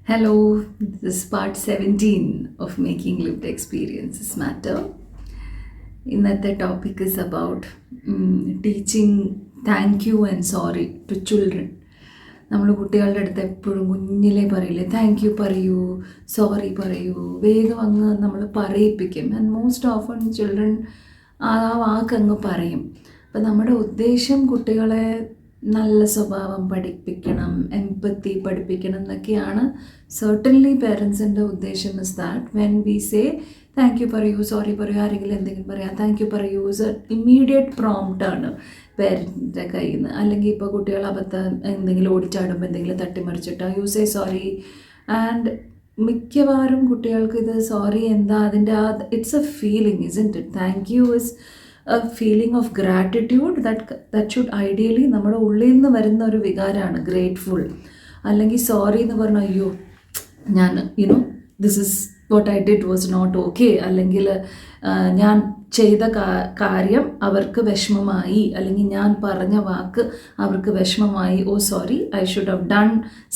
Hello, this is part 17 of Making Lived Experiences Matter. ഇന്നത്തെ topic is about teaching thank you and sorry to children. നമ്മൾ കുട്ടികളുടെ അടുത്ത് എപ്പോഴും കുഞ്ഞിലേ പറയില്ലേ, താങ്ക് യു പറയൂ, സോറി പറയൂ, വേഗം അങ്ങ് നമ്മൾ പറയിപ്പിക്കും. ആൻഡ് മോസ്റ്റ് ഓഫൺ ചിൽഡ്രൻ ആ വാക്ക് അങ്ങ് പറയും. അപ്പം നമ്മുടെ ഉദ്ദേശം കുട്ടികളെ നല്ല സ്വഭാവം പഠിപ്പിക്കണം, എംപത്തി പഠിപ്പിക്കണം എന്നൊക്കെയാണ്. സർട്ടൻലി പേരൻസിൻ്റെ ഉദ്ദേശം is that when we say thank you പറയൂ, സോറി പറയൂ, ആരെങ്കിലും എന്തെങ്കിലും പറയാം, താങ്ക് യു പറയൂ ഇസ് ഇമ്മീഡിയറ്റ് പ്രോംപ്റ്റാണ് പേരൻറ്റിൻ്റെ കയ്യിൽ നിന്ന്. അല്ലെങ്കിൽ ഇപ്പോൾ കുട്ടികൾ എന്തെങ്കിലും ഓടിച്ചാടുമ്പോൾ എന്തെങ്കിലും തട്ടിമറിച്ചിട്ട് യു സേ സോറി. ആൻഡ് മിക്കവാറും കുട്ടികൾക്ക് ഇത് സോറി എന്താ അതിൻ്റെ it's a feeling, isn't it? Thank you is a feeling of gratitude that should ideally നമ്മുടെ ഉള്ളിൽ നിന്ന് വരുന്ന ഒരു വികാരമാണ് ഗ്രേറ്റ്ഫുൾ. അല്ലെങ്കിൽ സോറി എന്ന് പറഞ്ഞാൽ അയ്യോ ഞാൻ this is what I did was not okay, അല്ലെങ്കിൽ ഞാൻ ചെയ്ത കാര്യം അവർക്ക് വിഷമമായി, അല്ലെങ്കിൽ ഞാൻ പറഞ്ഞ വാക്ക് അവർക്ക് വിഷമമായി, oh sorry I should have done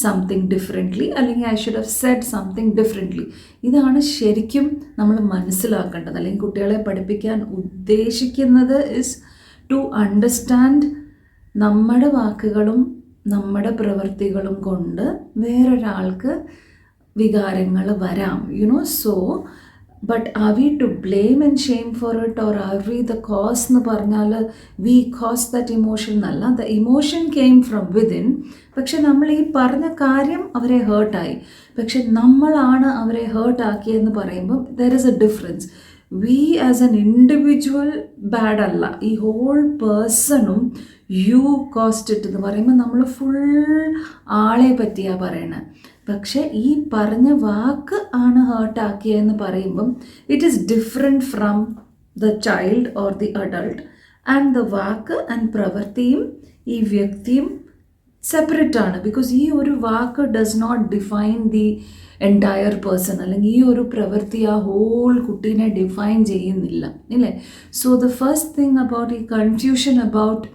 something differently, അല്ലെങ്കിൽ I should have said something differently. ഇതാണ് ശരിക്കും നമ്മൾ മനസ്സിലാക്കേണ്ടത്. അല്ലെങ്കിൽ കുട്ടികളെ പഠിപ്പിക്കാൻ ഉദ്ദേശിക്കുന്നത് ഇസ് ടു അണ്ടർസ്റ്റാൻഡ് നമ്മുടെ വാക്കുകളും നമ്മുടെ പ്രവൃത്തികളും കൊണ്ട് വേറൊരാൾക്ക് വികാരങ്ങൾ വരാം, so but are we to blame and shame for it, or are we the cause എന്ന് പറഞ്ഞാൽ വി കോസ് ദറ്റ് ഇമോഷൻ എന്നല്ല. The emotion came from within. പക്ഷെ നമ്മൾ ഈ പറഞ്ഞ കാര്യം അവരെ ഹേർട്ടായി, പക്ഷെ നമ്മളാണ് അവരെ ഹേർട്ടാക്കിയെന്ന് പറയുമ്പം there is a difference. We as an individual bad അല്ല, ഈ ഹോൾ പേഴ്സണും യു കോസ്റ്റ് ഇട്ട് എന്ന് പറയുമ്പോൾ നമ്മൾ ഫുൾ ആളെ പറ്റിയാണ് പറയണത്. പക്ഷെ ഈ പറഞ്ഞ വാക്ക് ആണ് ഹേർട്ടാക്കിയതെന്ന് പറയുമ്പം it is different from the child or the adult. And the വാക്ക് ആൻഡ് പ്രവൃത്തിയും ഈ വ്യക്തിയും സെപ്പറേറ്റ് ആണ്. ബിക്കോസ് ഈ ഒരു വാക്ക് does not define the entire person, അല്ലെങ്കിൽ ഈ ഒരു പ്രവൃത്തി ആ ഹോൾ കുട്ടീനെ ഡിഫൈൻ ചെയ്യുന്നില്ല, ഇല്ലേ? So the first thing about ഈ കൺഫ്യൂഷൻ അബൌട്ട്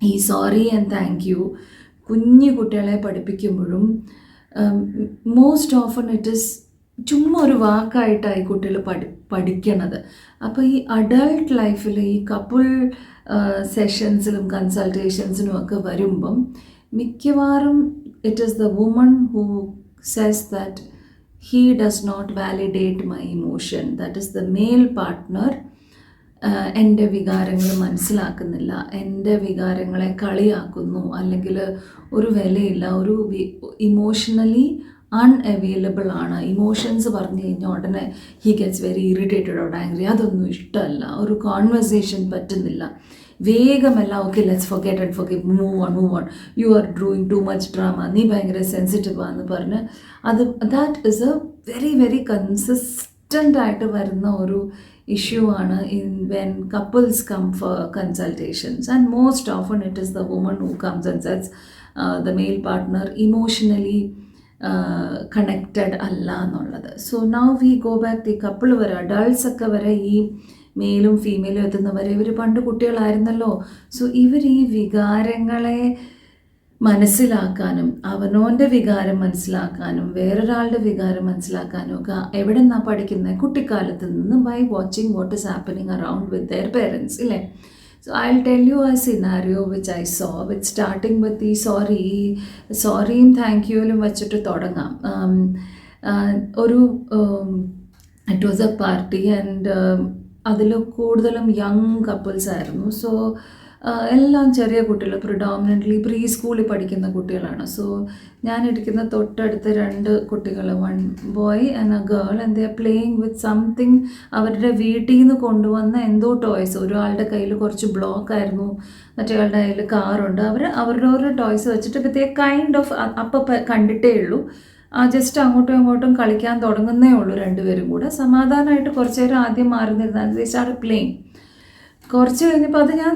ഈ സോറി ആൻഡ് താങ്ക് യു കുഞ്ഞു കുട്ടികളെ പഠിപ്പിക്കുമ്പോഴും മോസ്റ്റ് ഓഫൺ ഇറ്റ് ഈസ് ചുമ്മാ ഒരു വാക്കായിട്ടായി കുട്ടികൾ പഠിക്കണത്. അപ്പോൾ ഈ അഡൾട്ട് ലൈഫിൽ ഈ കപ്പിൾ സെഷൻസിലും കൺസൾട്ടേഷൻസിനും ഒക്കെ വരുമ്പം മിക്കവാറും it is the woman who says that he does not validate my emotion, that is the male partner എൻ്റെ വികാരങ്ങൾ മനസ്സിലാക്കുന്നില്ല, എൻ്റെ വികാരങ്ങളെ കളിയാക്കുന്നു, അല്ലെങ്കിൽ ഒരു വിലയില്ല, ഒരു ഇമോഷണലി അൺഅവൈലബിൾ ആണ്. ഇമോഷൻസ് പറഞ്ഞു കഴിഞ്ഞാൽ ഉടനെ he gets very irritated or angry, അതൊന്നും ഇഷ്ടമല്ല, ഒരു കോൺവെർസേഷൻ പറ്റുന്നില്ല, വേഗമല്ല okay let's forget and forgive, move on, you are doing too much drama, നീ ഭയങ്കര സെൻസിറ്റീവ് ആണെന്ന് പറഞ്ഞ് that is a very very consistent ആയിട്ട് വരുന്ന ഒരു ഇഷ്യൂ ആണ് in when couples come for consultations. And most often it is the woman who comes and സെറ്റ്സ് the male partner emotionally connected അല്ല എന്നുള്ളത്. So now we go back the couple വരെ, adults ഒക്കെ വരെ, ഈ മെയിലും ഫീമെയിലും എത്തുന്നവരെ ഇവർ പണ്ട് കുട്ടികളായിരുന്നല്ലോ. സോ ഇവർ ഈ വികാരങ്ങളെ മനസ്സിലാക്കാനും അവനോൻ്റെ വികാരം മനസ്സിലാക്കാനും വേറൊരാളുടെ വികാരം മനസ്സിലാക്കാനും ഒക്കെ എവിടെ നിന്നാണ് പഠിക്കുന്നത്? കുട്ടിക്കാലത്ത് നിന്ന്, by watching what is happening around with their parents, ഇല്ലേ? So I'll tell you a scenario which I saw, with starting with the സോറിയും താങ്ക് യുയിലും വെച്ചിട്ട് തുടങ്ങാം. ഒരു it was a party and അതിൽ കൂടുതലും യങ് കപ്പിൾസ് ആയിരുന്നു. സോ എല്ലാം ചെറിയ കുട്ടികൾ, പ്രിഡോമിനൻ്റ്ലി പ്രീ സ്കൂളിൽ പഠിക്കുന്ന കുട്ടികളാണ്. സോ ഞാനിരിക്കുന്ന തൊട്ടടുത്ത് രണ്ട് കുട്ടികൾ, one boy and A girl, and they are playing with something. അവരുടെ വീട്ടിൽ നിന്ന് കൊണ്ടുവന്ന എന്തോ ടോയ്സ്. ഒരാളുടെ കയ്യിൽ കുറച്ച് ബ്ലോക്ക് ആയിരുന്നു, മറ്റേയാളുടെ കയ്യിൽ കാറുണ്ട്. അവരുടെ ഓരോ ടോയ്സ് വെച്ചിട്ട് വിത്ത് എ കൈൻഡ് ഓഫ്, അപ്പം കണ്ടിട്ടേ ഉള്ളൂ, ജസ്റ്റ് അങ്ങോട്ടും ഇങ്ങോട്ടും കളിക്കാൻ തുടങ്ങുന്നേ ഉള്ളൂ രണ്ടുപേരും കൂടെ. സമാധാനമായിട്ട് കുറച്ച് നേരം ആദ്യം മാറി നിന്നാൽ ദേ സ്റ്റാർട്ട് പ്ലേയിങ്. കുറച്ച് കഴിഞ്ഞപ്പോൾ അത് ഞാൻ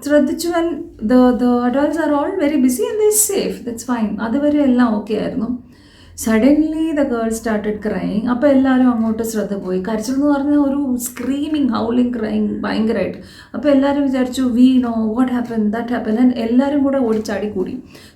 ശ്രദ്ധിച്ചു. And the adults are all very busy and they safe, that's fine. അതുവരെ എല്ലാം ഓക്കെ ആയിരുന്നു. Suddenly the girl started crying. അപ്പോൾ എല്ലാവരും അങ്ങോട്ട് ശ്രദ്ധ പോയി. കരച്ചിൽ എന്ന് പറഞ്ഞാൽ ഒരു സ്ക്രീമിങ്, ഹൗളിങ്, ക്രൈങ് ഭയങ്കരമായിട്ട്. അപ്പോൾ എല്ലാവരും വിചാരിച്ചു we know what happen, that happen, and എല്ലാവരും കൂടെ ഓടിച്ചാടി കൂടി.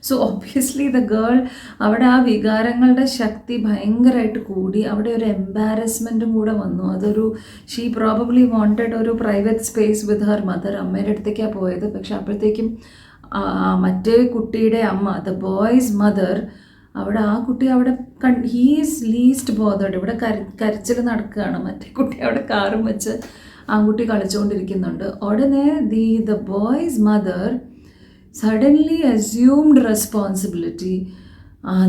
സോ ഒബ്വിയസ്ലി ദ ഗേൾ, അവിടെ ആ വികാരങ്ങളുടെ ശക്തി ഭയങ്കരമായിട്ട് കൂടി. അവിടെ ഒരു എംബാരസ്മെൻറ്റും കൂടെ വന്നു. അതൊരു ഷീ പ്രോബബ്ലി വാണ്ടഡ് ഒരു പ്രൈവറ്റ് സ്പേസ് വിത്ത് ഹർ മദർ. അമ്മയുടെ അടുത്തേക്കാണ് പോയത്. പക്ഷെ അപ്പോഴത്തേക്കും മറ്റേ കുട്ടിയുടെ അമ്മ, ദ ബോയ്സ് മദർ, അവിടെ ആ കുട്ടി അവിടെ ഹീസ് ലീസ്റ്റ് ബോധേഡ്. ഇവിടെ കരച്ചിൽ നടക്കുകയാണ്. മറ്റേ കുട്ടി അവിടെ കാറും വെച്ച് ആൺകുട്ടി കളിച്ചുകൊണ്ടിരിക്കുന്നുണ്ട്. ഉടനെ the boy's mother suddenly assumed responsibility.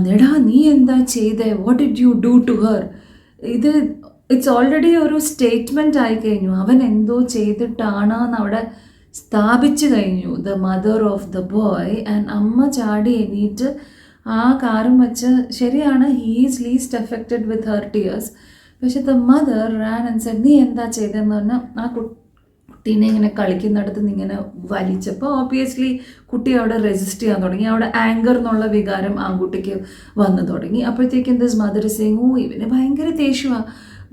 നേടാ നീ എന്താ ചെയ്തേ, what did you do to her? ഇത് ഇറ്റ്സ് ഓൾറെഡി ഒരു സ്റ്റേറ്റ്മെൻറ്റ് ആയി കഴിഞ്ഞു. അവൻ എന്തോ ചെയ്തിട്ടാണെന്ന് അവിടെ സ്ഥാപിച്ചു കഴിഞ്ഞു, the mother of the boy. And അമ്മ ചാടി എണീറ്റ് ആ കാറും വെച്ച്, ശരിയാണ് he is least affected with her tears. പക്ഷെ the mother ran and said നീ എന്താ ചെയ്തതെന്ന് പറഞ്ഞാൽ ആ കുട്ടീനെ ഇങ്ങനെ കളിക്കുന്നിടത്ത് നിന്ന് ഇങ്ങനെ വലിച്ചപ്പോൾ ഓബ്വിയസ്ലി കുട്ടി അവിടെ റെസിസ്റ്റ് ചെയ്യാൻ തുടങ്ങി. അവിടെ ആങ്കർ എന്നുള്ള വികാരം ആൺകുട്ടിക്ക് വന്നു തുടങ്ങി. അപ്പോഴത്തേക്കും ദിസ് മദർ സെയിങ് ഓ ഇവന് ഭയങ്കര ദേഷ്യമാണ്,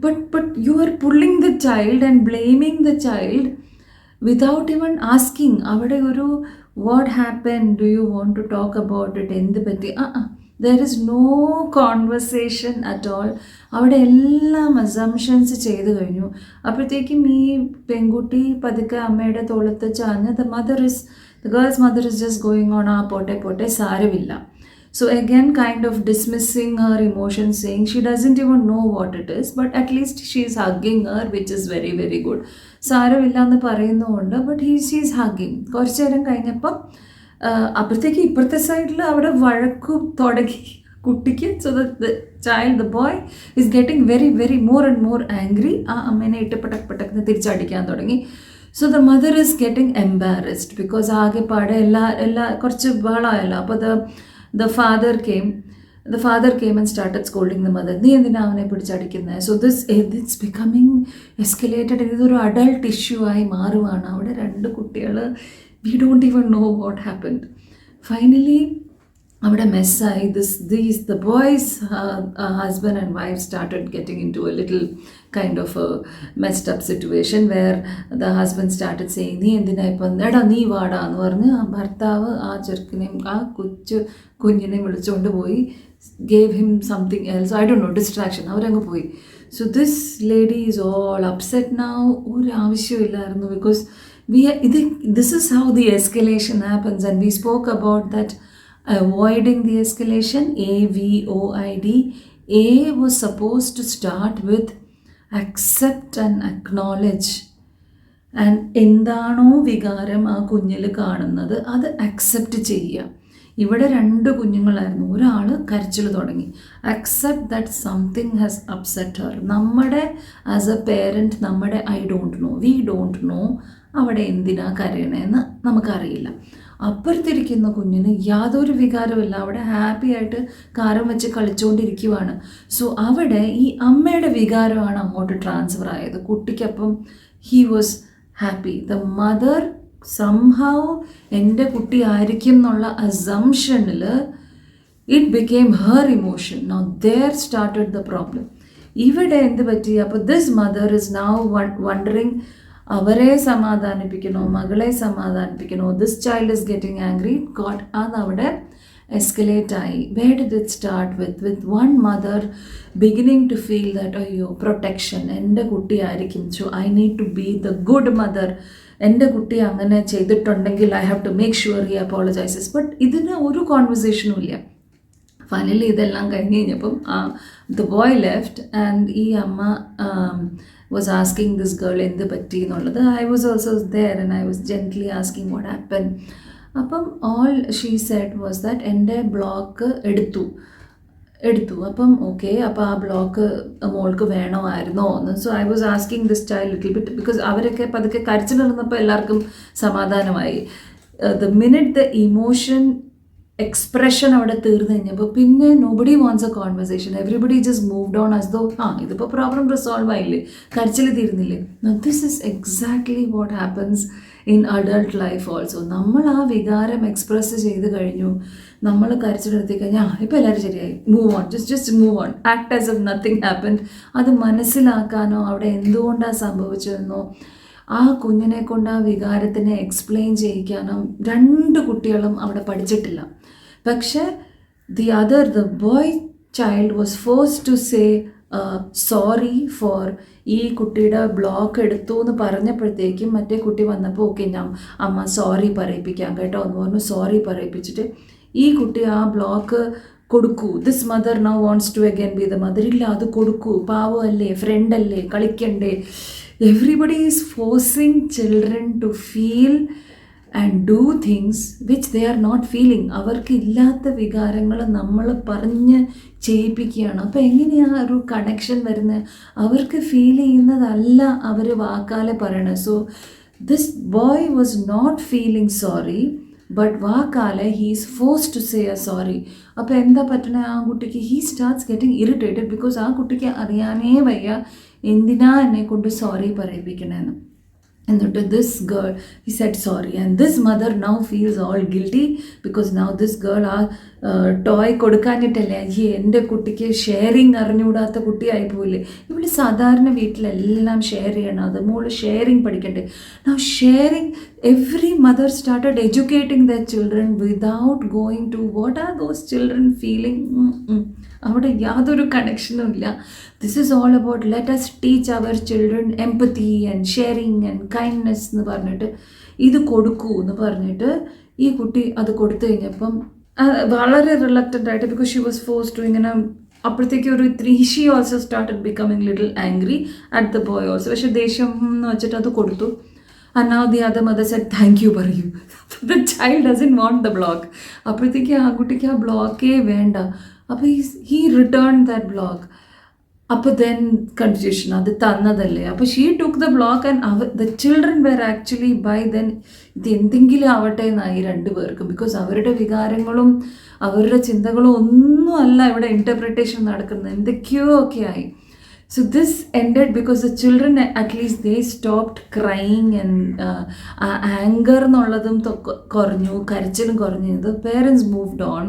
but you are pulling the child and blaming the child without even asking. അവിടെ ഒരു what happen, do you want to talk about it, എന്ത് പറ്റി? There is no conversation at all. അവിടെ എല്ലാം assumptions ചെയ്ത് കഴിഞ്ഞു. അപ്പോഴത്തേക്കും ഈ പെൺകുട്ടി പതുക്കെ അമ്മയുടെ തോളത്ത് ചാഞ്ഞ് the girl's mother is just going on, പോട്ടെ പോട്ടെ സാരമില്ല. So again kind of dismissing her emotions, saying she doesn't even know what it is, but at least she is hugging her, which is very very good. സാരമില്ല എന്ന് പറയുന്നുമുണ്ട്, but she's hugging. കുറച്ച് നേരം കഴിഞ്ഞപ്പം അപ്പോഴത്തേക്ക് ഇപ്പുറത്തെ സൈഡിൽ അവിടെ വഴക്കു തുടങ്ങി കുട്ടിക്ക്. So the child, the boy is getting very very more and more angry. ആ അമ്മേനെ ഇട്ട് പെട്ടെന്ന് തിരിച്ചടിക്കാൻ തുടങ്ങി. So the mother is getting embarrassed because ആകെ പാടെ എല്ലാ കുറച്ച് ബഹളമായല്ലോ. അപ്പോൾ the father came and started scolding the mother. നീ എന്തിനാ അവനെ പിടിച്ചടിക്കുന്നത്? So it's becoming escalated. ഇതൊരു അഡൾട്ട് ഇഷ്യൂ ആയി മാറുവാണ്. അവിടെ രണ്ട് കുട്ടികൾ, we don't even know what happened. Finally അവിടെ മെസ്സായി. The boys husband and wife started getting into a little kind of a messed up situation where the husband started saying നീ എന്തിനാ ഇപ്പം, എടാ നീ വാടാ എന്ന് പറഞ്ഞ് ആ ഭർത്താവ് ആ ചെറുക്കനെയും ആ കുഞ്ഞിനെയും വിളിച്ചുകൊണ്ട് പോയി, gave him something else, I don't know, distraction, അവരങ്ങ് പോയി. So this lady is all upset now. ഒരു ആവശ്യമില്ലായിരുന്നു, because this is how the escalation happens, and we spoke about that avoiding the escalation, AVOID. A was supposed to start with accept and acknowledge. And എന്താണോ വികാരം ആ കുഞ്ഞിൽ കാണുന്നത് അത് accept ചെയ്യുക. ഇവിടെ രണ്ട് കുഞ്ഞുങ്ങളായിരുന്നു. ഒരാൾ കരച്ചിൽ തുടങ്ങി. Accept that something has upset Har. നമ്മുടെ ആസ് എ പേരൻറ്റ് നമ്മുടെ വി ഡോണ്ട് നോ അവിടെ എന്തിനാ കരയണേന്ന് നമുക്കറിയില്ല. അപ്പുറത്തിരിക്കുന്ന കുഞ്ഞിന് യാതൊരു വികാരമില്ല. അവിടെ ഹാപ്പി ആയിട്ട് കാരം വെച്ച് കളിച്ചുകൊണ്ടിരിക്കുവാണ്. സോ അവിടെ ഈ അമ്മയുടെ വികാരമാണ് അങ്ങോട്ട് ട്രാൻസ്ഫർ ആയത്. കുട്ടിക്കപ്പം he was happy. The mother somehow എൻ്റെ കുട്ടി ആയിരിക്കും എന്നുള്ള അസംഷനിൽ it became her emotion. Now there started the problem. ഇവിടെ എന്ത് പറ്റി? അപ്പോൾ this mother is now wondering, അവരെ സമാധാനിപ്പിക്കണോ മകളെ സമാധാനിപ്പിക്കണോ? This child is getting angry. അതവിടെ എസ്കലേറ്റ് ആയി. Where did it start with one mother beginning to feel that അയ്യോ പ്രൊട്ടക്ഷൻ, എൻ്റെ കുട്ടി ആയിരിക്കും, so I need to be the good mother. എൻ്റെ കുട്ടി അങ്ങനെ ചെയ്തിട്ടുണ്ടെങ്കിൽ I have to make sure he apologizes. But ഇതിന് ഒരു കോൺവെർസേഷനും ഇല്ല. ഫൈനലി ഇതെല്ലാം കഴിഞ്ഞ് കഴിഞ്ഞപ്പം ദ ബോയ് ലെഫ്റ്റ് ആൻഡ് ഈ അമ്മ was asking this girl എന്ത് പറ്റി എന്നുള്ളത്. I was also there and I was gently asking what happened. അപ്പം all she said was that എൻ്റെ ബ്ലോക്ക് എടുത്തു. അപ്പം ഓക്കെ, അപ്പോൾ ആ ബ്ലോക്ക് മോൾക്ക് വേണമായിരുന്നോ എന്ന്. So I was asking this child little bit, because അവരൊക്കെ പതുക്കെ കരച്ചിലിരുന്നപ്പോൾ എല്ലാവർക്കും സമാധാനമായി. The minute the emotion expression അവിടെ തീർന്നു കഴിഞ്ഞപ്പോൾ പിന്നെ nobody wants a conversation. Everybody just moved on as though ഇതിപ്പോൾ പ്രോബ്ലം റിസോൾവ് ആയില്ലേ, കരച്ചിൽ തീരുന്നില്ലേ. This is exactly what happens in adult life also. നമ്മൾ ആ വികാരം എക്സ്പ്രസ് ചെയ്ത് കഴിഞ്ഞു, നമ്മൾ കരച്ചിലെടുത്തി കഴിഞ്ഞാൽ ഇപ്പോൾ എല്ലാവരും ശരിയായി, move on, just move on, act as if nothing happened. അത് മനസ്സിലാക്കാനോ അവിടെ എന്തുകൊണ്ടാണ് സംഭവിച്ചതെന്നോ ആ കുഞ്ഞിനെ കൊണ്ട് ആ വികാരത്തിനെ എക്സ്പ്ലെയിൻ ചെയ്യിക്കാനോ രണ്ട് കുട്ടികളും അവിടെ പഠിച്ചിട്ടില്ല. പക്ഷേ the boy child was forced to say sorry for ഈ കുട്ടിയുടെ ബ്ലോക്ക് എടുത്തു എന്ന് പറഞ്ഞപ്പോഴത്തേക്കും മറ്റേ കുട്ടി വന്നപ്പോൾ ഓക്കെ ഞാൻ അമ്മ സോറി പറയിപ്പിക്കാം കേട്ടോ എന്ന് പറഞ്ഞു. സോറി പറയിപ്പിച്ചിട്ട് ഈ കുട്ടി ആ ബ്ലോക്ക് കൊടുക്കൂ. This mother now wants to again be the mother. ഇല്ല, അത് കൊടുക്കൂ, പാവമല്ലേ, ഫ്രണ്ടല്ലേ, കളിക്കണ്ടേ. Everybody is forcing children to feel and do things which they are not feeling. അവർക്ക് ഇല്ലാത്ത വികാരങ്ങൾ നമ്മൾ പറഞ്ഞ് ചെയ്യിപ്പിക്കുകയാണ്. അപ്പോൾ എങ്ങനെയാണ് ഒരു കണക്ഷൻ വരുന്നത്? അവർക്ക് ഫീൽ ചെയ്യുന്നതല്ല അവർ വാക്കാലെ പറയണത്. So this boy was not feeling sorry, but വാക്കാലെ he is forced to say a sorry. അപ്പോൾ എന്താ പറ്റണേ ആ കുട്ടിക്ക്? He starts getting irritated because ആ കുട്ടിക്ക് അറിയാനേ വയ്യ എന്തിനാ എന്നെ കൊണ്ട് സോറി പറയിപ്പിക്കണേന്ന്. എന്നിട്ട് this girl he said sorry and this mother now feels all guilty because now this girl ആ ടോയ് കൊടുക്കാഞ്ഞിട്ടല്ലേ, ഈ എൻ്റെ കുട്ടിക്ക് ഷെയറിങ് അറിഞ്ഞുകൂടാത്ത കുട്ടിയായി പോയില്ലേ. ഇവിടെ സാധാരണ വീട്ടിലെല്ലാം ഷെയർ ചെയ്യണം, അത് മോള് ഷെയറിങ് പഠിക്കണ്ടേ. Now sharing, every mother started educating the children without going to what are those children feeling. അവിടെ യാതൊരു കണക്ഷനും ഇല്ല. This is all about let us teach our children empathy and sharing and kindness എന്ന് പറഞ്ഞിട്ട് ഇത് കൊടുക്കൂ എന്ന് പറഞ്ഞിട്ട് ഈ കുട്ടി അത് കൊടുത്തു കഴിഞ്ഞപ്പം വളരെ റിലക്റ്റൻ്റ് ആയിട്ട്, because she was forced to ഇങ്ങനെ. അപ്പോഴത്തേക്ക് ഒരു she also started becoming little angry at the boy also. പക്ഷെ ദേഷ്യം എന്ന് വെച്ചിട്ട് അത് കൊടുത്തു. And now the other mother said, thank you പറയൂ. The child doesn't want the block. അപ്പോഴത്തേക്ക് ആ കുട്ടിക്ക് ആ ബ്ലോക്കേ വേണ്ട. അപ്പോൾ he returned that block. അപ്പോൾ then confusion, അത് തന്നതല്ലേ. അപ്പോൾ she took the block and the children were actually by then ഇത് എന്തെങ്കിലും ആവട്ടെ എന്നായി രണ്ടുപേർക്കും. ബിക്കോസ് അവരുടെ വികാരങ്ങളും അവരുടെ ചിന്തകളും ഒന്നും അല്ല ഇവിടെ ഇൻ്റർപ്രിട്ടേഷൻ നടക്കുന്നത്, എന്തൊക്കെയോ ഒക്കെ ആയി. So this ended because the children at least they stopped crying and anger എന്നുള്ളതും കുറഞ്ഞു, കരച്ചിലും കുറഞ്ഞു. The parents moved on.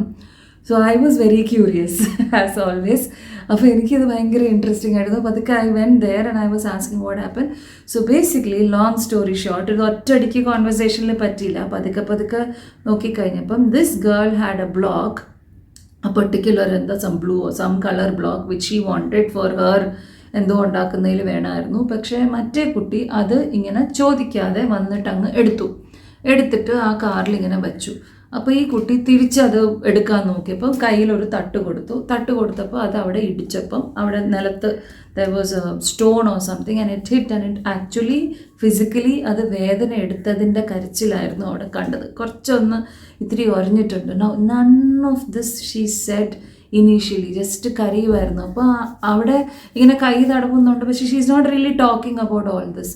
So I was very curious as always. അപ്പോൾ എനിക്കിത് ഭയങ്കര ഇൻട്രസ്റ്റിംഗ് ആയിരുന്നു. അപ്പോൾ അതൊക്കെ I went there and I was asking what happened. So basically long story short, ഇത് ഒറ്റയടിക്ക് കോൺവെർസേഷനിൽ പറ്റിയില്ല. പതുക്കെ നോക്കിക്കഴിഞ്ഞപ്പം this girl had a block, a particular some blue or some color block which she wanted for her എന്തോ ഉണ്ടാക്കുന്നതിൽ വേണമായിരുന്നു. പക്ഷേ മറ്റേ കുട്ടി അത് ഇങ്ങനെ ചോദിക്കാതെ വന്നിട്ട് അങ്ങ് എടുത്തിട്ട് ആ കാറിൽ ഇങ്ങനെ വെച്ചു. അപ്പോൾ ഈ കുട്ടി തിരിച്ചത് എടുക്കാൻ നോക്കിയപ്പോൾ കയ്യിലൊരു തട്ട് കൊടുത്തപ്പോൾ അത് അവിടെ ഇടിച്ചപ്പം അവിടെ നിലത്ത് there was a stone or something and it hit and it actually physically അത് വേദന എടുത്തതിൻ്റെ കരച്ചിലായിരുന്നു അവിടെ കണ്ടത്. കുറച്ചൊന്ന് ഇത്തിരി ഒരഞ്ഞിട്ടുണ്ട്. none of this she said initially, just കരയുമായിരുന്നു. അപ്പോൾ അവിടെ ഇങ്ങനെ കൈ തടവുന്നുണ്ട്, പക്ഷേ she is not really talking about all this.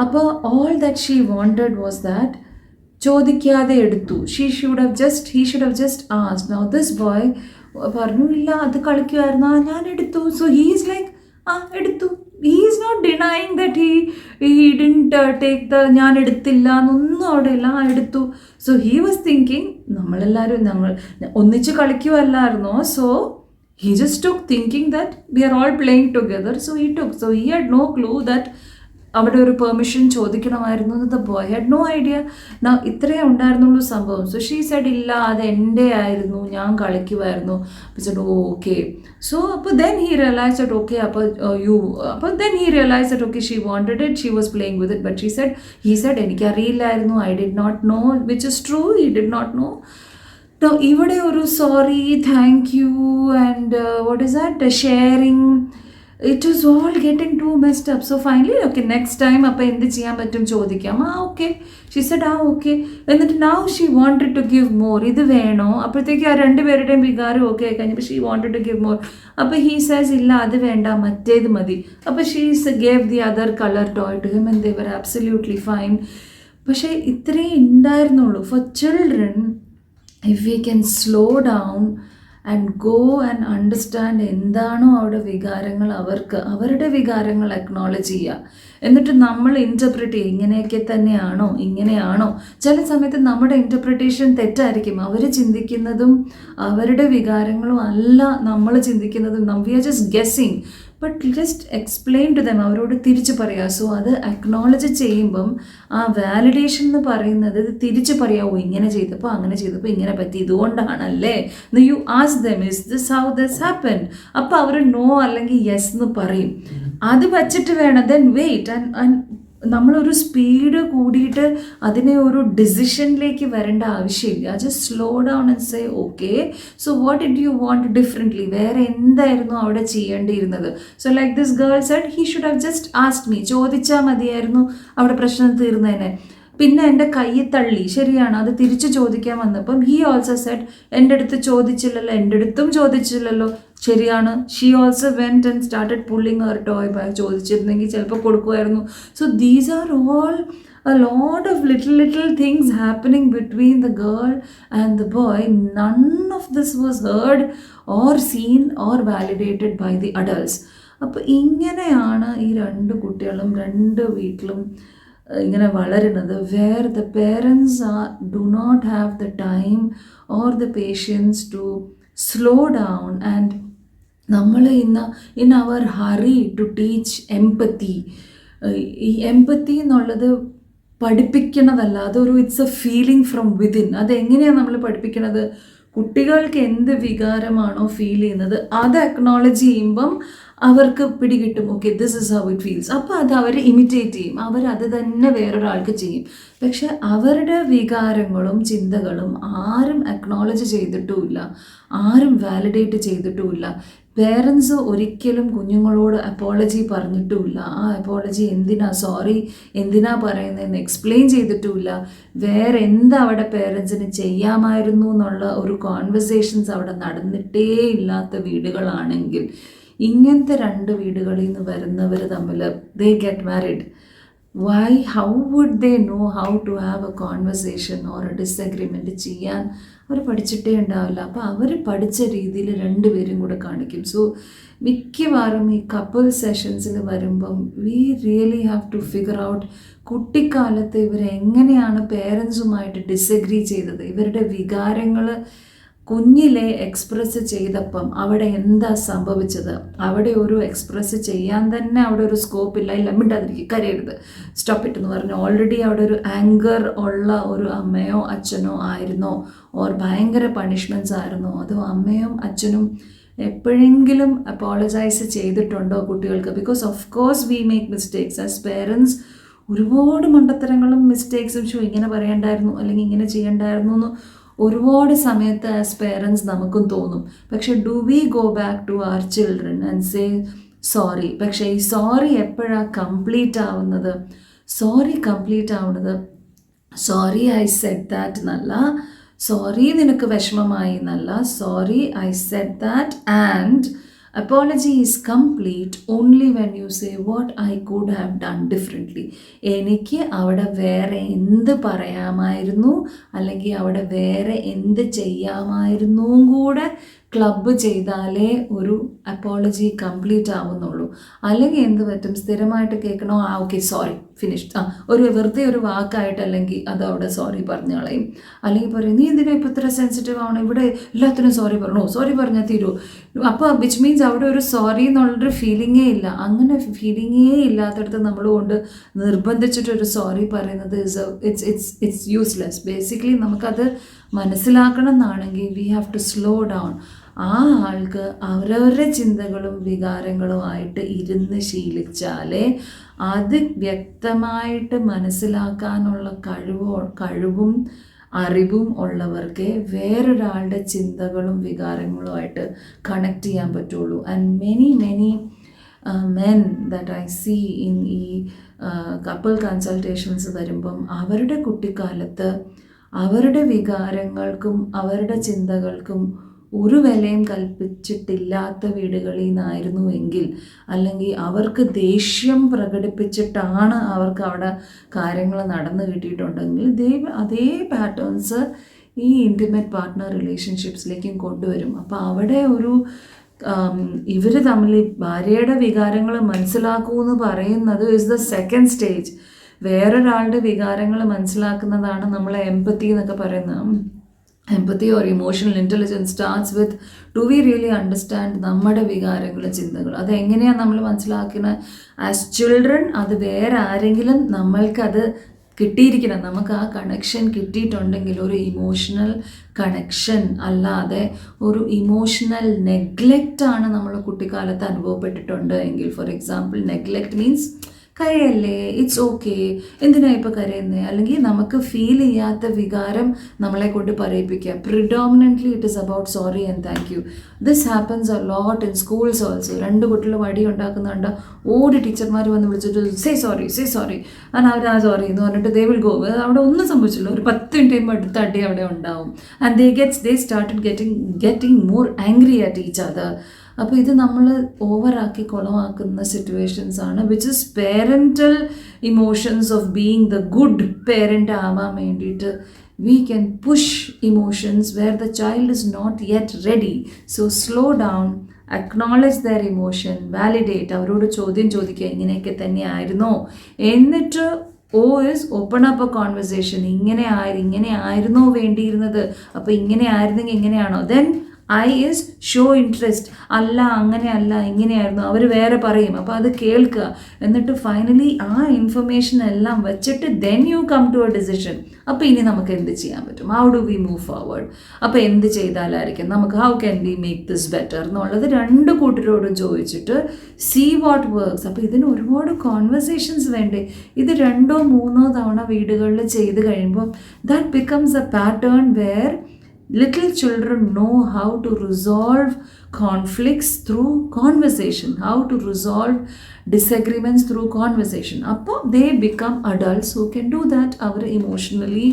അപ്പോൾ all that she wanted was that ചോദിക്കാതെ എടുത്തു. he should have just asked. Now this boy പറഞ്ഞു ഇല്ല അത് കളിക്കുമായിരുന്നു, ഞാൻ എടുത്തു. സോ he is like എടുത്തു. he is not denying that he didn't take the ഞാൻ എടുത്തില്ല എന്നൊന്നും അവിടെ ഇല്ല, എടുത്തു. സോ he was thinking നമ്മൾ ഒന്നിച്ച് കളിക്കുമല്ലായിരുന്നോ. So he just took thinking that we are all playing together. So he took. So he had no clue that അവിടെ ഒരു പെർമിഷൻ ചോദിക്കണമായിരുന്നു. The boy had no idea. ഇത്രയേ ഉണ്ടായിരുന്നുള്ളൂ സംഭവം. സോ ഷീ സെഡ് ഇല്ല അത് എൻ്റെ ആയിരുന്നു, ഞാൻ കളിക്കുമായിരുന്നു. അപ്പോൾ ഓക്കെ. സോ അപ്പോൾ then he realise that okay അപ്പോൾ then he realise that okay she wanted it, she was playing with it. But he said എനിക്കറിയില്ലായിരുന്നു, I did not know, which is true, he did not know. ഇവിടെ ഒരു sorry, thank you and what is that sharing, it was all getting too messed up. So finally okay, next time അപ്പോൾ എന്ത് ചെയ്യാൻ പറ്റും ചോദിക്കാം. Okay she said okay. എന്നിട്ട് now she wanted to give more. ഇത് വേണോ? അപ്പോഴത്തേക്ക് ആ രണ്ടുപേരുടെയും വികാരം ഓക്കെ ആയി കഴിഞ്ഞപ്പോൾ she wanted to give more. അപ്പോൾ he says ഇല്ല അത് വേണ്ട, മറ്റേത് മതി. അപ്പോൾ she gave the other color toy to him and they were absolutely fine. പക്ഷേ ഇത്രയേ ഉണ്ടായിരുന്നുള്ളൂ. For children, if we can slow down and go and understand എന്താണോ അവിടെ വികാരങ്ങൾ, അവരുടെ വികാരങ്ങൾ അക്നോളജ് ചെയ്യുക. എന്നിട്ട് നമ്മൾ ഇൻ്റർപ്രിറ്റ് ചെയ്യുക, ഇങ്ങനെയൊക്കെ തന്നെയാണോ, ഇങ്ങനെയാണോ. ചില സമയത്ത് നമ്മുടെ ഇൻ്റർപ്രിറ്റേഷൻ തെറ്റായിരിക്കും. അവർ ചിന്തിക്കുന്നതും അവരുടെ വികാരങ്ങളും അല്ല നമ്മൾ ചിന്തിക്കുന്നതും. We are just guessing. But just explain to them, അവരോട് തിരിച്ച് പറയുക. സോ അത് അക്നോളജ് ചെയ്യുമ്പം ആ വാലിഡേഷൻ എന്ന് പറയുന്നത് ഇത് തിരിച്ച് പറയാമോ, ഇങ്ങനെ ചെയ്തപ്പോൾ അങ്ങനെ ചെയ്തപ്പോൾ ഇങ്ങനെ പറ്റി, ഇതുകൊണ്ടാണല്ലേ. You ask them, is this how this happen. അപ്പോൾ അവർ നോ അല്ലെങ്കിൽ യെസ് എന്ന് പറയും. അത് വച്ചിട്ട് വേണം ദെൻ വെയിറ്റ്. ആൻഡ് നമ്മളൊരു സ്പീഡ് കൂടിയിട്ട് അതിനെ ഒരു ഡിസിഷനിലേക്ക് വരേണ്ട ആവശ്യമില്ല. Just slow down and say okay, so what did you want differently. വേറെ എന്തായിരുന്നു അവിടെ ചെയ്യേണ്ടിയിരുന്നത്. So like this girl said, he should have just asked me. ചോദിച്ചാൽ മതിയായിരുന്നു, അവിടെ പ്രശ്നം തീർന്നേനെ. പിന്നെ എൻ്റെ കയ്യിൽ തള്ളി, ശരിയാണ്, അത് തിരിച്ച് ചോദിക്കാൻ വന്നപ്പം ഹി ഓൾസോ സെഡ്, എൻ്റെ അടുത്ത് ചോദിച്ചില്ലല്ലോ, എൻ്റെ അടുത്തും ചോദിച്ചില്ലല്ലോ, ശരിയാണ്. She also went and started pulling her toy bag. ചോദിച്ചിരുന്നെങ്കിൽ ചിലപ്പോൾ കൊടുക്കുമായിരുന്നു. So these are all a lot of little things happening between the girl and the boy. None of this was heard or seen or validated by the adults. അപ്പോൾ ഇങ്ങനെയാണ് ഈ രണ്ട് കുട്ടികളും രണ്ട് വീട്ടിലും ഇങ്ങനെ വളരുന്നത്. Where the parents do not have the time or the patience to slow down. And നമ്മൾ in our hurry to teach empathy. ഈ എംപത്തി എന്നുള്ളത് പഠിപ്പിക്കണതല്ല, അതൊരു it's a feeling from within. അതെങ്ങനെയാണ് നമ്മൾ പഠിപ്പിക്കണത്? കുട്ടികൾക്ക് എന്ത് വികാരമാണോ ഫീൽ ചെയ്യുന്നത് അത് അക്നോളജ് ചെയ്യുമ്പം അവർക്ക് പിടികിട്ടും, okay this is how it feels. അപ്പോൾ അത് അവർ ഇമിറ്റേറ്റ് ചെയ്യും, അവരത് തന്നെ വേറൊരാൾക്ക് ചെയ്യും. പക്ഷെ അവരുടെ വികാരങ്ങളും ചിന്തകളും ആരും അക്നോളജ് ചെയ്തിട്ടുമില്ല, ആരും വാലിഡേറ്റ് ചെയ്തിട്ടുമില്ല. പേരൻസ് ഒരിക്കലും കുഞ്ഞുങ്ങളോട് അപ്പോളജി പറഞ്ഞിട്ടുമില്ല. ആ അപ്പോളജി എന്തിനാ, സോറി എന്തിനാ പറയുന്നതെന്ന് എക്സ്പ്ലെയിൻ ചെയ്തിട്ടുമില്ല. വേറെ എന്താ അവിടെ പേരൻസിന് ചെയ്യാമായിരുന്നു എന്നുള്ള ഒരു കോൺവെർസേഷൻസ് അവിടെ നടന്നിട്ടേ ഇല്ലാത്ത വീടുകളാണെങ്കിൽ, ഇങ്ങനത്തെ രണ്ട് വീടുകളിൽ നിന്ന് വരുന്നവർ തമ്മിൽ they get married. Why, how would they know how to have a conversation or a disagreement ചെയ്യാൻ അവർ പഠിച്ചിട്ടേ ഉണ്ടാവില്ല. അപ്പോൾ അവർ പഠിച്ച രീതിയിൽ രണ്ടുപേരും കൂടെ കാണിക്കും. സോ മിക്കവാറും ഈ കപ്പിൾ സെഷൻസിൽ വരുമ്പം we really have to figure out കുട്ടിക്കാലത്ത് ഇവരെങ്ങനെയാണ് പേരൻസുമായിട്ട് ഡിസഗ്രി ചെയ്തത്, ഇവരുടെ വികാരങ്ങൾ കുഞ്ഞിലെ എക്സ്പ്രസ് ചെയ്തപ്പം അവിടെ എന്താ സംഭവിച്ചത്. അവിടെ ഒരു എക്സ്പ്രസ് ചെയ്യാൻ തന്നെ അവിടെ ഒരു സ്കോപ്പില്ല. ഇല്ല, മിണ്ടാതിരിക്കും, കരയരുത്, സ്റ്റോപ്പ് ഇറ്റ് എന്ന് പറഞ്ഞു. ഓൾറെഡി അവിടെ ഒരു ആങ്കർ ഉള്ള ഒരു അമ്മയോ അച്ഛനോ ആയിരുന്നോ, ഓർ ഭയങ്കര പണിഷ്മെൻറ്റ്സ് ആയിരുന്നോ, അതോ അമ്മയും അച്ഛനും എപ്പോഴെങ്കിലും അപ്പോളജൈസ് ചെയ്തിട്ടുണ്ടോ കുട്ടികൾക്ക്? Because of course we make mistakes as parents. ഒരുപാട് മണ്ടത്തരങ്ങളും മിസ്റ്റേക്സും, ഇങ്ങനെ പറയണ്ടായിരുന്നു അല്ലെങ്കിൽ ഇങ്ങനെ ചെയ്യണ്ടായിരുന്നു എന്ന് ഒരുപാട് സമയത്ത് ആസ് പേരൻസ് നമുക്കും തോന്നും. പക്ഷെ do we go back to our children and say sorry? പക്ഷേ ഈ സോറി എപ്പോഴാണ് കംപ്ലീറ്റ് ആവുന്നത്? സോറി ഐ സെഡ് ദാറ്റ് എന്നല്ല, സോറി നിനക്ക് വിഷമമായി എന്നല്ല, sorry I said that and apology is complete only when you say what I could have done differently. എനിക്ക് അവിടെ വേറെ എന്ത് പറയാമായിരുന്നു അല്ലെങ്കിൽ അവിടെ വേറെ എന്ത് ചെയ്യാമായിരുന്നും കൂടെ ക്ലബ്ബ് ചെയ്താലേ ഒരു അപ്പോളജി കംപ്ലീറ്റ് ആവുന്നുള്ളൂ. അല്ലെങ്കിൽ എന്ത് പറ്റും, സ്ഥിരമായിട്ട് കേൾക്കണോ, ഓക്കെ സോറി ഫിനിഷ്ഡ്, ഒരു വെറുതെ ഒരു വാക്കായിട്ട് അല്ലെങ്കിൽ അതവിടെ സോറി പറഞ്ഞു കളയും. അല്ലെങ്കിൽ പറയും, നീ എന്തിനാ ഇപ്പോൾ ഇത്ര സെൻസിറ്റീവ് ആവണം, ഇവിടെ എല്ലാത്തിനും സോറി പറഞ്ഞോ, സോറി പറഞ്ഞാൽ തീരൂ. അപ്പോൾ വിച്ച് മീൻസ് അവിടെ ഒരു സോറി എന്നുള്ളൊരു ഫീലിങ്ങേ ഇല്ല. അങ്ങനെ ഫീലിങ്ങേ ഇല്ലാത്തടത്ത് നമ്മൾ കൊണ്ട് നിർബന്ധിച്ചിട്ടൊരു സോറി പറയുന്നത് ഇറ്റ്സ് യൂസ്ലെസ്. ബേസിക്കലി നമുക്കത് മനസ്സിലാക്കണം എന്നാണെങ്കിൽ we have to slow down. ആ ആൾക്ക് അവരവരുടെ ചിന്തകളും വികാരങ്ങളുമായിട്ട് ഇരുന്ന് ശീലിച്ചാലേ അത് വ്യക്തമായിട്ട് മനസ്സിലാക്കാനുള്ള കഴിവും അറിവും ഉള്ളവർക്ക് വേറൊരാളുടെ ചിന്തകളും വികാരങ്ങളുമായിട്ട് കണക്ട് ചെയ്യാൻ പറ്റുള്ളൂ. And many men that I see in ഈ കപ്പിൾ കൺസൾട്ടേഷൻസ് വരുമ്പം അവരുടെ കുട്ടിക്കാലത്ത് അവരുടെ വികാരങ്ങൾക്കും അവരുടെ ചിന്തകൾക്കും ഒരു വിലയും കൽപ്പിച്ചിട്ടില്ലാത്ത വീടുകളിൽ നിന്നായിരുന്നുവെങ്കിൽ, അല്ലെങ്കിൽ അവർക്ക് ദേഷ്യം പ്രകടിപ്പിച്ചിട്ടാണ് അവർക്ക് അവിടെ കാര്യങ്ങൾ നടന്നു കിട്ടിയിട്ടുണ്ടെങ്കിൽ അതേ പാറ്റേൺസ് ഈ ഇൻറ്റിമേറ്റ് പാർട്ട്ണർ റിലേഷൻഷിപ്സിലേക്കും കൊണ്ടുവരും. അപ്പോൾ അവിടെ ഒരു ഇവർ തമ്മിൽ ഭാര്യയുടെ വികാരങ്ങൾ മനസ്സിലാക്കൂ എന്ന് പറയുന്നത് ഇസ് ദ സെക്കൻഡ് സ്റ്റേജ്. വേറൊരാളുടെ വികാരങ്ങൾ മനസ്സിലാക്കുന്നതാണ് നമ്മൾ എംപത്തി എന്നൊക്കെ പറയുന്നത്. എംപത്തി or emotional intelligence starts with do we really understand നമ്മുടെ വികാരങ്ങൾ, ചിന്തകൾ. അതെങ്ങനെയാണ് നമ്മൾ മനസ്സിലാക്കുന്നത്? ആസ് ചിൽഡ്രൻ അത് വേറെ ആരെങ്കിലും നമ്മൾക്കത് കിട്ടിയിരിക്കണം, നമുക്ക് ആ കണക്ഷൻ കിട്ടിയിട്ടുണ്ടെങ്കിൽ, ഒരു ഇമോഷണൽ കണക്ഷൻ അല്ലാതെ ഒരു ഇമോഷണൽ നെഗ്ലെക്റ്റാണ് നമ്മൾ കുട്ടിക്കാലത്ത് അനുഭവപ്പെട്ടിട്ടുണ്ട് എങ്കിൽ, ഫോർ എക്സാമ്പിൾ നെഗ്ലെക്റ്റ് മീൻസ് കരയല്ലേ, ഇറ്റ്സ് ഓക്കെ, എന്തിനാ ഇപ്പോൾ കരയുന്നത്, അല്ലെങ്കിൽ നമുക്ക് ഫീൽ ചെയ്യാത്ത വികാരം നമ്മളെ കൊണ്ട് പറയിപ്പിക്കുക. Predominantly it is about sorry and thank you. This happens a lot in schools also. 2 കുട്ടികൾ വടി ഉണ്ടാക്കുന്നുണ്ട്, ഓടി ടീച്ചർമാർ വന്ന് വിളിച്ചിട്ട് സേ സോറി ആൻഡ് അവർ ആ സോറി എന്ന് പറഞ്ഞിട്ട് ദേ വിൽ ഗോ. അവിടെ ഒന്നും സംഭവിച്ചില്ല, ഒരു 10 മിനിറ്റ് അടുത്ത അടി അവിടെ ഉണ്ടാവും. And they started getting more angry at each other. അപ്പോൾ ഇത് നമ്മൾ ഓവറാക്കി കുളമാക്കുന്ന സിറ്റുവേഷൻസ് ആണ്, which is parental emotions of being the good parent ആവാൻ വേണ്ടിയിട്ട് we can push emotions where the child is not yet ready. So slow down, acknowledge their emotion, validate, അവരോട് ചോദ്യം ചോദിക്കുക, ഇങ്ങനെയൊക്കെ തന്നെയായിരുന്നോ, എന്നിട്ട് ഓപ്പൺ അപ്പ് എ കോൺവെർസേഷൻ. ഇങ്ങനെ ആയിരുന്നോ വേണ്ടിയിരുന്നത്, അപ്പോൾ ഇങ്ങനെ ആയിരുന്നെങ്കിൽ എങ്ങനെയാണോ. Then I is show interest, അല്ല അങ്ങനെയല്ല ഇങ്ങനെയായിരുന്നു, അവർ വേറെ പറയും, അപ്പോൾ അത് കേൾക്കുക. എന്നിട്ട് ഫൈനലി ആ ഇൻഫർമേഷൻ എല്ലാം വെച്ചിട്ട് then you come to a decision. അപ്പോൾ ഇനി നമുക്ക് എന്ത് ചെയ്യാൻ പറ്റും, how do we move forward, അപ്പോൾ എന്ത് ചെയ്താലായിരിക്കും നമുക്ക്, how can we make this better എന്നുള്ളത് 2 കൂട്ടരോടും ചോദിച്ചിട്ട് സീ വാട്ട് വർക്ക്സ്. അപ്പോൾ ഇതിന് ഒരുപാട് കോൺവെർസേഷൻസ് വേണ്ടേ. ഇത് 2 or 3 തവണ വീടുകളിൽ ചെയ്ത് കഴിയുമ്പോൾ that becomes a pattern where little children know how to resolve conflicts through conversation, how to resolve disagreements through conversation. അപ്പോൾ they become adults who can do that. അവർ ഇമോഷണലി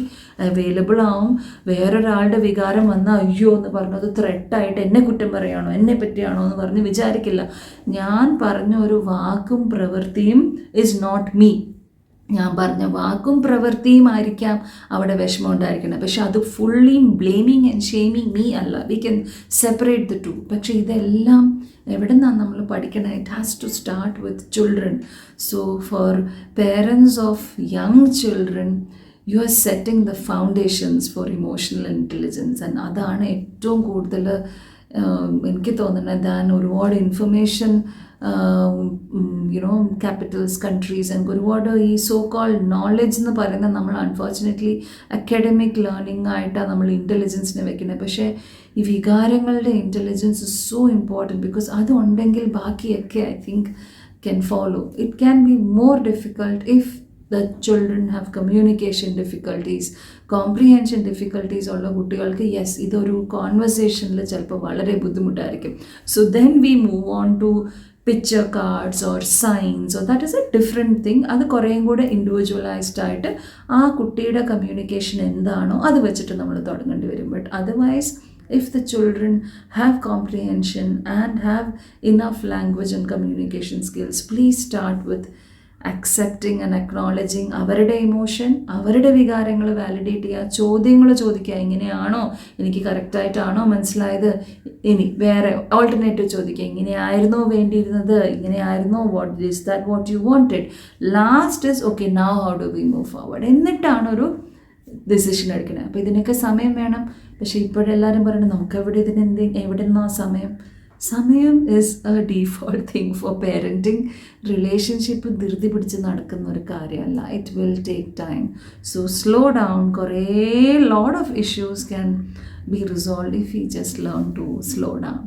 അവൈലബിൾ ആവും. വേറൊരാളുടെ വികാരം വന്നാൽ അയ്യോ എന്ന് പറഞ്ഞത് ത്രെട്ടായിട്ട് എന്നെ കുറ്റം പറയുകയാണോ, എന്നെ പറ്റിയാണോ എന്ന് പറഞ്ഞ് വിചാരിക്കില്ല. ഞാൻ പറഞ്ഞ ഒരു വാക്കും പ്രവൃത്തിയും ഇസ് നോട്ട് മീ. ഞാൻ പറഞ്ഞ വാക്കും പ്രവൃത്തിയും ആയിരിക്കാം അവിടെ വിഷമം ഉണ്ടായിരിക്കണം, പക്ഷെ അത് fully blaming and shaming me അല്ല. We can separate the two. പക്ഷേ ഇതെല്ലാം എവിടെ നിന്നാണ് നമ്മൾ പഠിക്കണം? It has to start with children. So for parents of young children you are setting the foundations for emotional intelligence. And അതാണ് ഏറ്റവും കൂടുതൽ എനിക്ക് തോന്നുന്നത്. ദാൻ ഒരുപാട് ഇൻഫർമേഷൻ ക്യാപിറ്റൽസ്, കൺട്രീസ് ആൻഡ് ഒരുപാട് ഈ സോ കോൾഡ് നോളജ് എന്ന് പറയുന്നത് നമ്മൾ അൺഫോർച്ചുനേറ്റ്ലി അക്കാഡമിക് ലേണിംഗ് ആയിട്ടാണ് നമ്മൾ ഇൻ്റലിജൻസിനെ വെക്കുന്നത്. പക്ഷേ ഈ വികാരങ്ങളുടെ intelligence is so important, because അതുണ്ടെങ്കിൽ ബാക്കിയൊക്കെ I think can follow. It can be more difficult if the children have communication difficulties, comprehension difficulties ഉള്ള കുട്ടികൾക്ക് യെസ് ഇതൊരു കോൺവെർസേഷനിൽ ചിലപ്പോൾ വളരെ ബുദ്ധിമുട്ടായിരിക്കും. So then we move on to picture cards or signs, or that is a different thing. അത് കുറേയും കൂടെ individualised ആയിട്ട് ആ കുട്ടിയുടെ കമ്മ്യൂണിക്കേഷൻ എന്താണോ അത് വെച്ചിട്ട് നമ്മൾ തുടങ്ങേണ്ടി വരും. But otherwise if the children have comprehension and have enough language and communication skills, please start with accepting and acknowledging അവരുടെ ഇമോഷൻ, അവരുടെ വികാരങ്ങൾ വാലിഡേറ്റ് ചെയ്യുക, ചോദ്യങ്ങൾ ചോദിക്കുക. ഇങ്ങനെയാണോ, എനിക്ക് കറക്റ്റായിട്ടാണോ മനസ്സിലായത്, ഇനി വേറെ ഓൾട്ടർനേറ്റീവ് ചോദിക്കുക, ഇങ്ങനെയായിരുന്നോ വേണ്ടിയിരുന്നത്, ഇങ്ങനെയായിരുന്നോ, what is that what you wanted. Last is okay now how do we move forward. എന്നിട്ടാണ് ഒരു ഡിസിഷൻ എടുക്കുന്നത്. അപ്പോൾ ഇതിനൊക്കെ സമയം വേണം. പക്ഷേ ഇപ്പോഴെല്ലാവരും പറയുന്നത് നമുക്ക് എവിടെ നിന്നോ സമയം. സമയം is a default thing for parenting. Relationship ധൃതി പിടിച്ച് നടക്കുന്ന ഒരു കാര്യമല്ല. It will take time. So slow down. കുറേ lot of issues can be resolve if you just learn to slow down.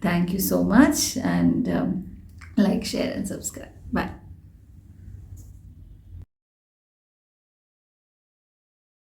Thank you so much and like, share and subscribe. Bye.